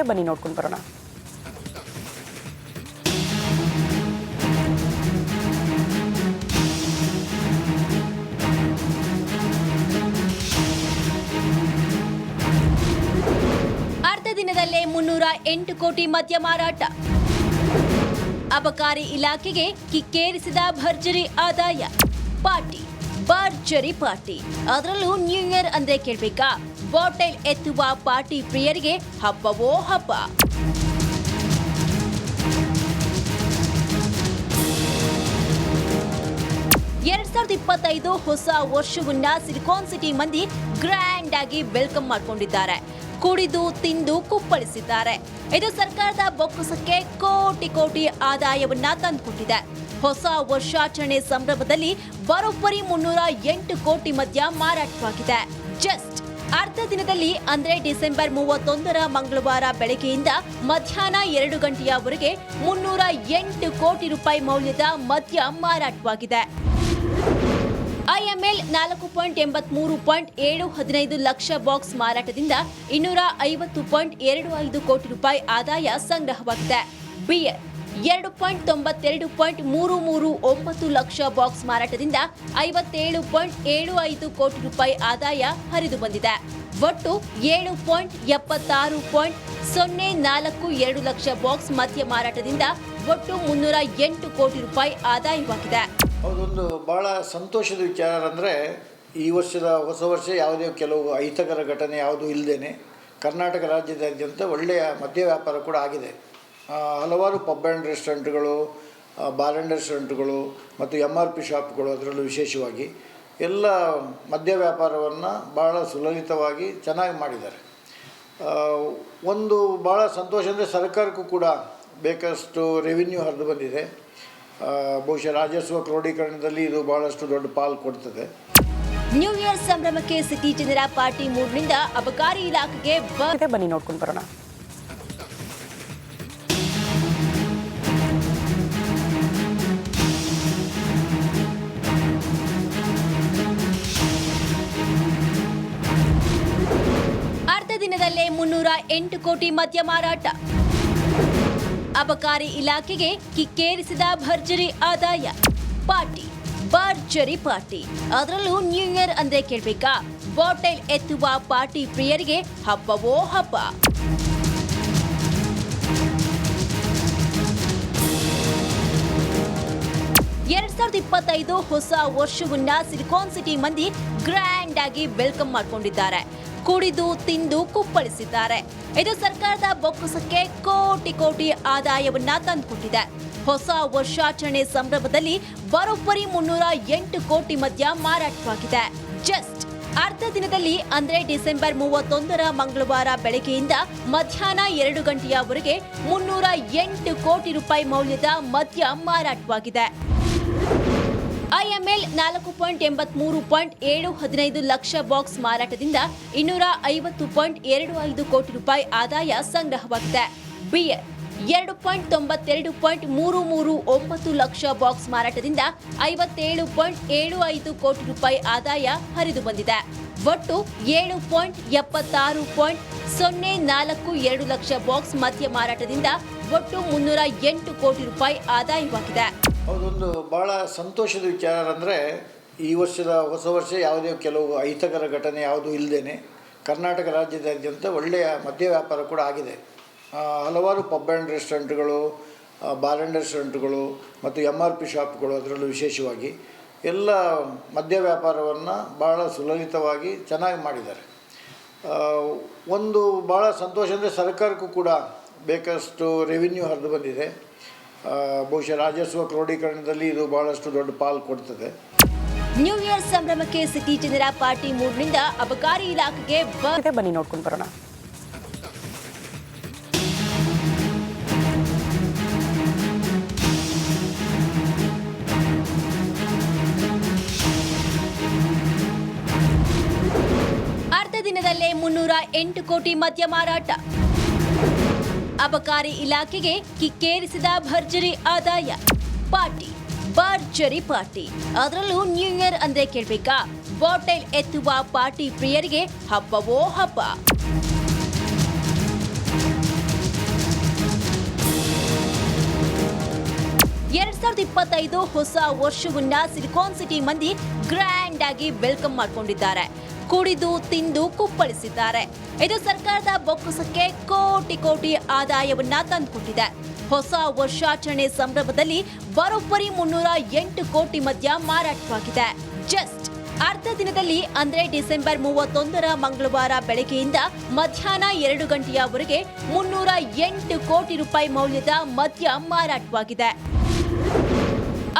ಬನ್ನಿ ನೋಡ್ಕೊಂಡು ಬರೋಣ. ಅರ್ಧ ದಿನದಲ್ಲೇ 308 ಕೋಟಿ ಮದ್ಯ ಮಾರಾಟ. ಅಬಕಾರಿ ಇಲಾಖೆಗೆ ಕಿಕ್ಕೇರಿಸಿದ ಭರ್ಜರಿ ಆದಾಯ. ಪಾರ್ಟಿ ಭರ್ಜರಿ ಪಾರ್ಟಿ, ಅದರಲ್ಲೂ ನ್ಯೂ ಇಯರ್ ಅಂದ್ರೆ ಕೇಳ್ಬೇಕಾ? ಬಾಟಲ್ ಎತ್ತುವ ಪಾರ್ಟಿ ಪ್ರಿಯರಿಗೆ ಹಬ್ಬವೋ ಹಬ್ಬ. ಎರಡ್ 2025 ಹೊಸ ವರ್ಷವನ್ನ ಸಿಲಿಕಾನ್ ಸಿಟಿ ಮಂದಿ ಗ್ರ್ಯಾಂಡ್ ಆಗಿ ವೆಲ್ಕಮ್ ಮಾಡ್ಕೊಂಡಿದ್ದಾರೆ. ಕುಡಿದು ತಿಂದು ಕುಪ್ಪಳಿಸಿದ್ದಾರೆ. ಇದು ಸರ್ಕಾರದ ಬೊಕ್ಕಸಕ್ಕೆ ಕೋಟಿ ಕೋಟಿ ಆದಾಯವನ್ನ ತಂದುಕೊಟ್ಟಿದೆ. ಹೊಸ ವರ್ಷಾಚರಣೆ ಸಂಭ್ರಮದಲ್ಲಿ ಬರೋಬ್ಬರಿ 308 ಕೋಟಿ ಮದ್ಯ ಮಾರಾಟವಾಗಿದೆ. ಜಸ್ಟ್ ಅರ್ಧ ದಿನದಲ್ಲಿ ಅಂದ್ರೆ ಡಿಸೆಂಬರ್ 31ರ ಮಂಗಳವಾರ ಬೆಳಗ್ಗೆಯಿಂದ ಮಧ್ಯಾಹ್ನ 2 ಗಂಟೆಯವರೆಗೆ 308 ಕೋಟಿ ರೂಪಾಯಿ ಮೌಲ್ಯದ ಮದ್ಯ ಮಾರಾಟವಾಗಿದೆ. ಐಎಂಎಲ್ 4.83.715 ಲಕ್ಷ ಬಾಕ್ಸ್ ಮಾರಾಟದಿಂದ 250.25 ಕೋಟಿ ರೂಪಾಯಿ ಆದಾಯ ಸಂಗ್ರಹವಾಗಿದೆ. ಬಿಯರ್ 2.92.339 ಲಕ್ಷ ಬಾಕ್ಸ್ ಮಾರಾಟದಿಂದ 57.75 ಕೋಟಿ ರೂಪಾಯಿ ಆದಾಯ ಹರಿದು ಬಂದಿದೆ. ಒಟ್ಟು 7.76.042 ಲಕ್ಷ ಬಾಕ್ಸ್ ಮದ್ಯ ಮಾರಾಟದಿಂದ ಒಟ್ಟು 308 ಕೋಟಿ ರೂಪಾಯಿ ಆದಾಯವಾಗಿದೆ. ಅದೊಂದು ಭಾಳ ಸಂತೋಷದ ವಿಚಾರ ಅಂದರೆ ಈ ವರ್ಷದ ಹೊಸ ವರ್ಷ ಯಾವುದೇ ಕೆಲವು ಅಹಿತಕರ ಘಟನೆ ಯಾವುದೂ ಇಲ್ಲದೇ ಕರ್ನಾಟಕ ರಾಜ್ಯದಾದ್ಯಂತ ಒಳ್ಳೆಯ ಮದ್ಯ ವ್ಯಾಪಾರ ಕೂಡ ಆಗಿದೆ. ಹಲವಾರು ಪಬ್ ಆ್ಯಂಡ್ ರೆಸ್ಟೋರೆಂಟ್ಗಳು, ಬಾರ್ ಆ್ಯಂಡ್ ರೆಸ್ಟೋರೆಂಟ್ಗಳು ಮತ್ತು MRP ಶಾಪ್ಗಳು ಅದರಲ್ಲೂ ವಿಶೇಷವಾಗಿ ಎಲ್ಲ ಮದ್ಯ ವ್ಯಾಪಾರವನ್ನು ಭಾಳ ಸುಲಲಿತವಾಗಿ ಚೆನ್ನಾಗಿ ಮಾಡಿದ್ದಾರೆ. ಒಂದು ಭಾಳ ಸಂತೋಷ ಅಂದರೆ ಸರ್ಕಾರಕ್ಕೂ ಕೂಡ ಬೇಕಷ್ಟು ರೆವಿನ್ಯೂ ಹರಿದು ಬಂದಿದೆ. ಬಹುಶಃ ರಾಜಸ್ವ ಕ್ರೋಢೀಕರಣದಲ್ಲಿ ಇದು ಬಹಳಷ್ಟು ದೊಡ್ಡ ಪಾಲು ಕೊಡ್ತದೆ. ನ್ಯೂ ಇಯರ್ ಸಂಭ್ರಮಕ್ಕೆ ಸಿಟಿ ಜನರ ಪಾರ್ಟಿ ಮೂಡ್ನಿಂದ ಅಬಕಾರಿ ಇಲಾಖೆಗೆ ಬನ್ನಿ ನೋಡ್ಕೊಂಡು ಬರೋಣ. ಅರ್ಧ ದಿನದಲ್ಲೇ 308 ಕೋಟಿ ಮದ್ಯ ಮಾರಾಟ. ಅಬಕಾರಿ ಇಲಾಖೆಗೆ ಕಿಕ್ಕೇರಿಸಿದ ಭರ್ಜರಿ ಆದಾಯ. ಪಾರ್ಟಿ ಭರ್ಜರಿ ಪಾರ್ಟಿ, ಅದರಲ್ಲೂ ನ್ಯೂ ಇಯರ್ ಅಂದ್ರೆ ಕೇಳ್ಬೇಕಾ? ಬಾಟಲ್ ಎತ್ತುವ ಪಾರ್ಟಿ ಪ್ರಿಯರಿಗೆ ಹಬ್ಬವೋ ಹಬ್ಬ. ಎರಡ್ 2025 ಹೊಸ ವರ್ಷವನ್ನ ಸಿಲಿಕಾನ್ ಸಿಟಿ ಮಂದಿ ಗ್ರ್ಯಾಂಡ್ ಆಗಿ ವೆಲ್ಕಮ್ ಮಾಡ್ಕೊಂಡಿದ್ದಾರೆ. ಕುಡಿದು ತಿಂದು ಕುಪ್ಪಳಿಸಿದ್ದಾರೆ. ಇದು ಸರ್ಕಾರದ ಬೊಕ್ಕಸಕ್ಕೆ ಕೋಟಿ ಕೋಟಿ ಆದಾಯವನ್ನ ತಂದುಕೊಟ್ಟಿದೆ. ಹೊಸ ವರ್ಷಾಚರಣೆ ಸಂಭ್ರಮದಲ್ಲಿ ಬರೋಬ್ಬರಿ 308 ಕೋಟಿ ಮದ್ಯ ಮಾರಾಟವಾಗಿದೆ. ಜಸ್ಟ್ ಅರ್ಧ ದಿನದಲ್ಲಿ ಅಂದ್ರೆ ಡಿಸೆಂಬರ್ 31ರ ಮಂಗಳವಾರ ಬೆಳಗ್ಗೆಯಿಂದ ಮಧ್ಯಾಹ್ನ 2 ಗಂಟೆಯವರೆಗೆ 308 ಕೋಟಿ ರೂಪಾಯಿ ಮೌಲ್ಯದ ಮದ್ಯ ಮಾರಾಟವಾಗಿದೆ. ಐಎಂಎಲ್ 4.83.715 ಲಕ್ಷ ಬಾಕ್ಸ್ ಮಾರಾಟದಿಂದ 250.25 ಕೋಟಿ ರೂಪಾಯಿ ಆದಾಯ ಸಂಗ್ರಹವಾಗಿದೆ. ಬಿಯರ್ 2.92.339 ಲಕ್ಷ ಬಾಕ್ಸ್ ಮಾರಾಟದಿಂದ 57.75 ಕೋಟಿ ರೂಪಾಯಿ ಆದಾಯ ಹರಿದು ಬಂದಿದೆ. ಒಟ್ಟು 7.76.042 ಲಕ್ಷ ಬಾಕ್ಸ್ ಮದ್ಯ ಮಾರಾಟದಿಂದ ಒಟ್ಟು 308 ಕೋಟಿ ರೂಪಾಯಿ ಆದಾಯವಾಗಿದೆ. ಅದೊಂದು ಭಾಳ ಸಂತೋಷದ ವಿಚಾರ ಅಂದರೆ ಈ ವರ್ಷದ ಹೊಸ ವರ್ಷ ಯಾವುದೇ ಕೆಲವು ಅಹಿತಕರ ಘಟನೆ ಯಾವುದೂ ಇಲ್ಲದೇ ಕರ್ನಾಟಕ ರಾಜ್ಯದಾದ್ಯಂತ ಒಳ್ಳೆಯ ಮದ್ಯ ವ್ಯಾಪಾರ ಕೂಡ ಆಗಿದೆ. ಹಲವಾರು ಪಬ್ ಆ್ಯಂಡ್ ರೆಸ್ಟೋರೆಂಟ್ಗಳು, ಬಾರ್ ಆ್ಯಂಡ್ ರೆಸ್ಟೋರೆಂಟ್ಗಳು ಮತ್ತು MRP ಶಾಪ್ಗಳು ಅದರಲ್ಲೂ ವಿಶೇಷವಾಗಿ ಎಲ್ಲ ಮದ್ಯ ವ್ಯಾಪಾರವನ್ನು ಭಾಳ ಸುಲಲಿತವಾಗಿ ಚೆನ್ನಾಗಿ ಮಾಡಿದ್ದಾರೆ. ಒಂದು ಭಾಳ ಸಂತೋಷ ಅಂದರೆ ಸರ್ಕಾರಕ್ಕೂ ಕೂಡ ಬೇಕಷ್ಟು ರೆವಿನ್ಯೂ ಹರಿದು ಬಂದಿದೆ. ಬಹುಶಃ ರಾಜಸ್ವ ಕ್ರೋಢೀಕರಣದಲ್ಲಿ ಇದು ಬಹಳಷ್ಟು ದೊಡ್ಡ ಪಾಲು ಕೊಡ್ತದೆ. ನ್ಯೂ ಇಯರ್ ಸಂಭ್ರಮಕ್ಕೆ ಸಿಟಿ ಜನರ ಪಾರ್ಟಿ ಮೂಡ್ನಿಂದ ಅಬಕಾರಿ ಇಲಾಖೆಗೆ ಬನ್ನಿ ನೋಡ್ಕೊಂಡು ಬರೋಣ. ಅರ್ಧ ದಿನದಲ್ಲೇ 308 ಕೋಟಿ ಮದ್ಯ ಮಾರಾಟ. ಅಬಕಾರಿ ಇಲಾಖೆಗೆ ಕಿಕ್ಕೇರಿಸಿದ ಭರ್ಜರಿ ಆದಾಯ. ಪಾರ್ಟಿ ಭರ್ಜರಿ ಪಾರ್ಟಿ, ಅದರಲ್ಲೂ ನ್ಯೂ ಇಯರ್ ಅಂದ್ರೆ ಕೇಳ್ಬೇಕಾ? ಬಾಟಲ್ ಎತ್ತುವ ಪಾರ್ಟಿ ಪ್ರಿಯರಿಗೆ ಹಬ್ಬವೋ ಹಬ್ಬ. 2025 ಹೊಸ ವರ್ಷವನ್ನ ಸಿಲಿಕಾನ್ ಸಿಟಿ ಮಂದಿ ಗ್ರ್ಯಾಂಡ್ ಆಗಿ ವೆಲ್ಕಮ್ ಮಾಡ್ಕೊಂಡಿದ್ದಾರೆ. ಕುಡಿದು ತಿಂದು ಕುಪ್ಪಳಿಸಿದ್ದಾರೆ. ಇದು ಸರ್ಕಾರದ ಬೊಕ್ಕಸಕ್ಕೆ ಕೋಟಿ ಕೋಟಿ ಆದಾಯವನ್ನ ತಂದುಕೊಟ್ಟಿದೆ. ಹೊಸ ವರ್ಷಾಚರಣೆ ಸಂಭ್ರಮದಲ್ಲಿ ಬರೋಬ್ಬರಿ 308 ಕೋಟಿ ಮದ್ಯ ಮಾರಾಟವಾಗಿದೆ. ಜಸ್ಟ್ ಅರ್ಧ ದಿನದಲ್ಲಿ ಅಂದ್ರೆ ಡಿಸೆಂಬರ್ 31ರ ಮಂಗಳವಾರ ಬೆಳಗ್ಗೆಯಿಂದ ಮಧ್ಯಾಹ್ನ 2 ಗಂಟೆಯವರೆಗೆ 308 ಕೋಟಿ ರೂಪಾಯಿ ಮೌಲ್ಯದ ಮದ್ಯ ಮಾರಾಟವಾಗಿದೆ.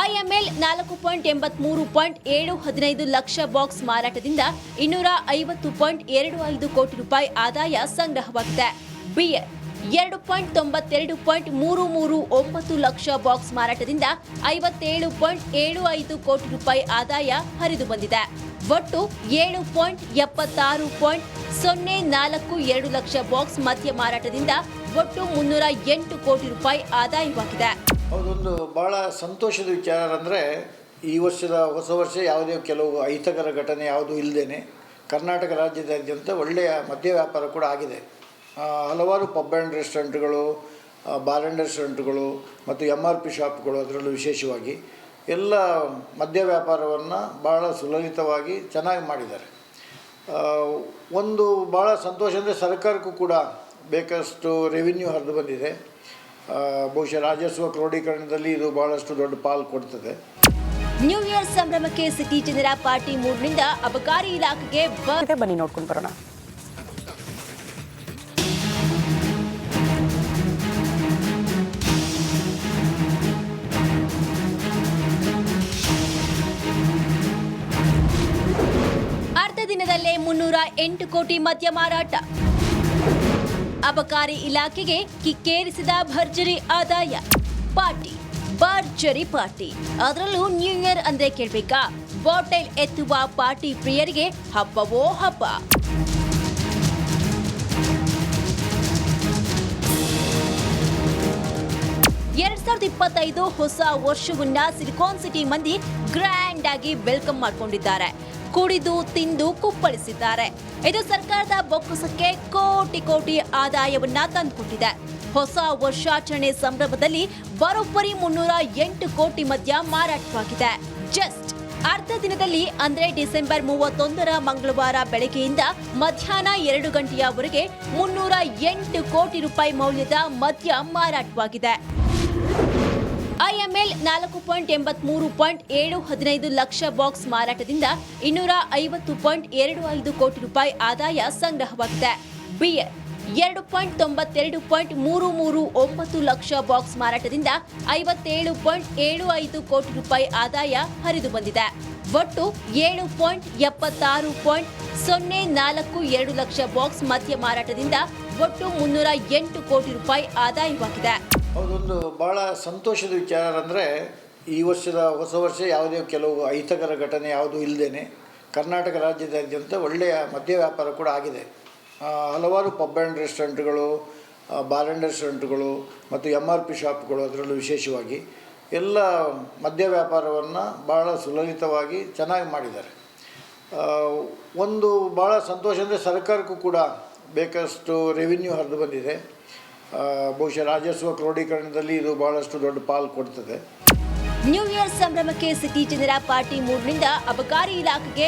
ಐಎಂಎಲ್ 4.83.715 ಲಕ್ಷ ಬಾಕ್ಸ್ ಮಾರಾಟದಿಂದ 250.25 ಕೋಟಿ ರೂಪಾಯಿ ಆದಾಯ ಸಂಗ್ರಹವಾಗಿದೆ. ಬಿಯರ್ 2.92.339 ಲಕ್ಷ ಬಾಕ್ಸ್ ಮಾರಾಟದಿಂದ 57.75 ಕೋಟಿ ರೂಪಾಯಿ ಆದಾಯ ಹರಿದು ಬಂದಿದೆ. ಒಟ್ಟು 7.76.042 ಲಕ್ಷ ಬಾಕ್ಸ್ ಮದ್ಯ ಮಾರಾಟದಿಂದ ಒಟ್ಟು 308 ಕೋಟಿ ರೂಪಾಯಿ ಆದಾಯವಾಗಿದೆ. ಅದೊಂದು ಭಾಳ ಸಂತೋಷದ ವಿಚಾರ ಅಂದರೆ ಈ ವರ್ಷದ ಹೊಸ ವರ್ಷ ಯಾವುದೇ ಕೆಲವು ಅಹಿತಕರ ಘಟನೆ ಯಾವುದೂ ಇಲ್ಲದೇ ಕರ್ನಾಟಕ ರಾಜ್ಯದಾದ್ಯಂತ ಒಳ್ಳೆಯ ಮದ್ಯ ವ್ಯಾಪಾರ ಕೂಡ ಆಗಿದೆ. ಹಲವಾರು ಪಬ್ ಆ್ಯಂಡ್ ರೆಸ್ಟೋರೆಂಟ್ಗಳು, ಬಾರ್ ಆ್ಯಂಡ್ ರೆಸ್ಟೋರೆಂಟ್ಗಳು ಮತ್ತು MRP ಶಾಪ್ಗಳು ಅದರಲ್ಲೂ ವಿಶೇಷವಾಗಿ ಎಲ್ಲ ಮದ್ಯ ವ್ಯಾಪಾರವನ್ನು ಭಾಳ ಸುಲಲಿತವಾಗಿ ಚೆನ್ನಾಗಿ ಮಾಡಿದ್ದಾರೆ. ಒಂದು ಭಾಳ ಸಂತೋಷ ಅಂದರೆ ಸರ್ಕಾರಕ್ಕೂ ಕೂಡ ಬೇಕಷ್ಟು ರೆವಿನ್ಯೂ ಹರಿದು ಬಂದಿದೆ. ಬಹುಶಃ ರಾಜಸ್ವ ಕ್ರೋಢೀಕರಣದಲ್ಲಿ ಇದು ಬಹಳಷ್ಟು ದೊಡ್ಡ ಪಾಲು ಕೊಡ್ತದೆ. ನ್ಯೂ ಇಯರ್ ಸಂಭ್ರಮಕ್ಕೆ ಸಿಟಿ ಜನರ ಪಾರ್ಟಿ ಮೂಡ್ನಿಂದ ಅಬಕಾರಿ ಇಲಾಖೆಗೆ ಬನ್ನಿ ನೋಡ್ಕೊಂಡು ಬರೋಣ. ಅರ್ಧ ದಿನದಲ್ಲೇ 308 ಕೋಟಿ ಮದ್ಯ ಮಾರಾಟ. ಅಬಕಾರಿ ಇಲಾಖೆಗೆ ಕಿಕ್ಕೇರಿಸಿದ ಭರ್ಜರಿ ಆದಾಯ. ಪಾರ್ಟಿ, ಭರ್ಜರಿ ಪಾರ್ಟಿ, ಅದರಲ್ಲೂ ನ್ಯೂ ಇಯರ್ ಅಂದ್ರೆ ಕೇಳ್ಬೇಕಾ? ಬಾಟಲ್ ಎತ್ತುವ ಪಾರ್ಟಿ ಪ್ರಿಯರಿಗೆ ಹಬ್ಬವೋ ಹಬ್ಬ. ಎರಡ್ 2025 ಹೊಸ ವರ್ಷವನ್ನ ಸಿಲಿಕಾನ್ ಸಿಟಿ ಮಂದಿ ಗ್ರ್ಯಾಂಡ್ ಆಗಿ ವೆಲ್ಕಮ್ ಮಾಡ್ಕೊಂಡಿದ್ದಾರೆ. ಕುಡಿದು ತಿಂದು ಕುಪ್ಪಳಿಸಿದ್ದಾರೆ. ಇದು ಸರ್ಕಾರದ ಬೊಕ್ಕಸಕ್ಕೆ ಕೋಟಿ ಕೋಟಿ ಆದಾಯವನ್ನ ತಂದುಕೊಟ್ಟಿದೆ. ಹೊಸ ವರ್ಷಾಚರಣೆ ಸಂಭ್ರಮದಲ್ಲಿ ಬರೋಬ್ಬರಿ 308 ಕೋಟಿ ಮದ್ಯ ಮಾರಾಟವಾಗಿದೆ. ಜಸ್ಟ್ ಅರ್ಧ ದಿನದಲ್ಲಿ ಅಂದ್ರೆ ಡಿಸೆಂಬರ್ 31ರ ಮಂಗಳವಾರ ಬೆಳಗ್ಗೆಯಿಂದ ಮಧ್ಯಾಹ್ನ 2 ಗಂಟೆಯವರೆಗೆ 308 ಕೋಟಿ ರೂಪಾಯಿ ಮೌಲ್ಯದ ಮದ್ಯ ಮಾರಾಟವಾಗಿದೆ. ಐಎಂಎಲ್ 4.83.715 ಲಕ್ಷ ಬಾಕ್ಸ್ ಮಾರಾಟದಿಂದ 250.25 ಕೋಟಿ ರೂಪಾಯಿ ಆದಾಯ ಸಂಗ್ರಹವಾಗಿದೆ. ಬಿಯರ್ 2.92.339 ಲಕ್ಷ ಬಾಕ್ಸ್ ಮಾರಾಟದಿಂದ 57.75 ಕೋಟಿ ರೂಪಾಯಿ ಆದಾಯ ಹರಿದು ಬಂದಿದೆ. ಒಟ್ಟು 7.76.042 ಲಕ್ಷ ಬಾಕ್ಸ್ ಮದ್ಯ ಮಾರಾಟದಿಂದ ಒಟ್ಟು 308 ಕೋಟಿ ರೂಪಾಯಿ ಆದಾಯವಾಗಿದೆ. ಅದೊಂದು ಭಾಳ ಸಂತೋಷದ ವಿಚಾರ ಅಂದರೆ ಈ ವರ್ಷದ ಹೊಸ ವರ್ಷ ಯಾವುದೇ ಕೆಲವು ಅಹಿತಕರ ಘಟನೆ ಯಾವುದೂ ಇಲ್ಲದೇ ಕರ್ನಾಟಕ ರಾಜ್ಯದಾದ್ಯಂತ ಒಳ್ಳೆಯ ಮದ್ಯ ವ್ಯಾಪಾರ ಕೂಡ ಆಗಿದೆ. ಹಲವಾರು ಪಬ್ ಆ್ಯಂಡ್ ರೆಸ್ಟೋರೆಂಟ್ಗಳು, ಬಾರ್ ಆ್ಯಂಡ್ ರೆಸ್ಟೋರೆಂಟ್ಗಳು ಮತ್ತು MRP ಶಾಪ್ಗಳು ಅದರಲ್ಲೂ ವಿಶೇಷವಾಗಿ ಎಲ್ಲ ಮದ್ಯ ವ್ಯಾಪಾರವನ್ನು ಭಾಳ ಸುಲಲಿತವಾಗಿ ಚೆನ್ನಾಗಿ ಮಾಡಿದ್ದಾರೆ. ಒಂದು ಭಾಳ ಸಂತೋಷ ಅಂದರೆ ಸರ್ಕಾರಕ್ಕೂ ಕೂಡ ಬೇಕಷ್ಟು ರೆವಿನ್ಯೂ ಹರಿದು ಬಂದಿದೆ. ಬಹುಶಃ ರಾಜಸ್ವ ಕ್ರೋಢೀಕರಣದಲ್ಲಿ ಇದು ಬಹಳಷ್ಟು ದೊಡ್ಡ ಪಾಲು ಕೊಡ್ತದೆ. ನ್ಯೂ ಇಯರ್ ಸಂಭ್ರಮಕ್ಕೆ ಸಿಟಿ ಜನರ ಪಾರ್ಟಿ ಮೂಡ್ನಿಂದ ಅಬಕಾರಿ ಇಲಾಖೆಗೆ